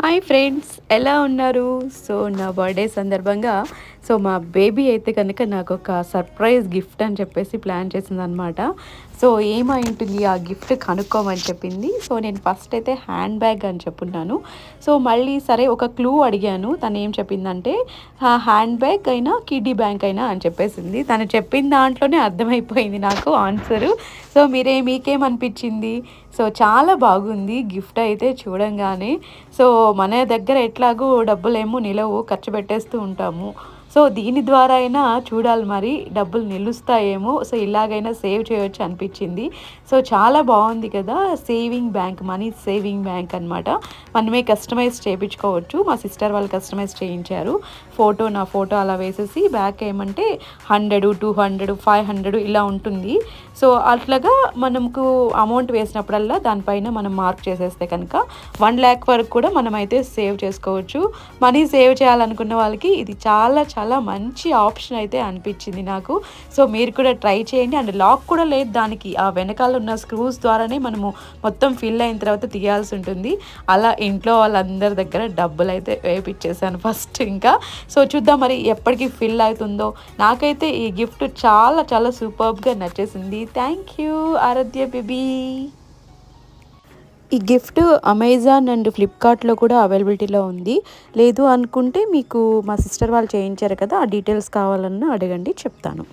Hi friends, ఎలా ఉన్నారు? So నా బర్త్డే సందర్భంగా మా బేబీ అయితే కనుక నాకు ఒక సర్ప్రైజ్ గిఫ్ట్ అని చెప్పేసి ప్లాన్ చేసిందనమాట. ఏమై ఉంటుంది ఆ గిఫ్ట్ కనుక్కోమని చెప్పింది. నేను ఫస్ట్ అయితే హ్యాండ్ బ్యాగ్ అని చెప్పున్నాను. మళ్ళీ సరే ఒక క్లూ అడిగాను. తను ఏం చెప్పిందంటే హ్యాండ్ బ్యాగ్ అయినా కిడ్డీ బ్యాంక్ అయినా అని చెప్పేసింది. తను చెప్పిన దాంట్లోనే అర్థమైపోయింది నాకు ఆన్సరు. మీకేమనిపించింది? చాలా బాగుంది గిఫ్ట్ అయితే చూడంగానే. మన దగ్గర ఎట్లాగో డబ్బులేమో నిలవు, ఖర్చు పెట్టేస్తూ ఉంటాము. దీని ద్వారా అయినా చూడాలి మరి డబ్బులు నిలుస్తాయేమో. ఇలాగైనా సేవ్ చేయొచ్చు అనిపించింది. చాలా బాగుంది కదా! Saving bank, money saving bank అనమాట. మనమే కస్టమైజ్ చేయించుకోవచ్చు. మా సిస్టర్ వాళ్ళు కస్టమైజ్ చేయించారు. నా ఫోటో అలా వేసేసి బ్యాక్ ఏమంటే 100, 200, 500 ఇలా ఉంటుంది. అట్లాగా మనకు అమౌంట్ వేసినప్పుడల్లా దానిపైన మనం మార్క్ చేసేస్తే కనుక 1,00,000 వరకు కూడా మనమైతే సేవ్ చేసుకోవచ్చు. మనీ సేవ్ చేయాలనుకున్న వాళ్ళకి ఇది చాలా చాలా మంచి ఆప్షన్ అయితే అనిపించింది నాకు. మీరు కూడా ట్రై చేయండి. అండ్ లాక్ కూడా లేదు దానికి. ఆ వెనకాల ఉన్న స్క్రూస్ ద్వారానే మనము మొత్తం ఫిల్ అయిన తర్వాత తీయాల్సి ఉంటుంది. అలా ఇంట్లో వాళ్ళందరి దగ్గర డబ్బులైతే వేపిచ్చేసాను ఫస్ట్. ఇంకా చూద్దాం మరి ఎప్పటికి ఫిల్ అవుతుందో. నాకైతే ఈ గిఫ్ట్ చాలా చాలా సూపర్బ్గా నచ్చేసింది. Thank you Aaradhya baby. ఈ గిఫ్ట్ అమెజాన్ అండ్ ఫ్లిప్కార్ట్‌లో కూడా అవైలబిలిటీలో ఉంది. లేదు అనుకుంటే మీకు మా సిస్టర్ వాళ్ళు చేయించారు కదా! ఆ డీటెయిల్స్ కావాలన్నా అడగండి, చెప్తాను.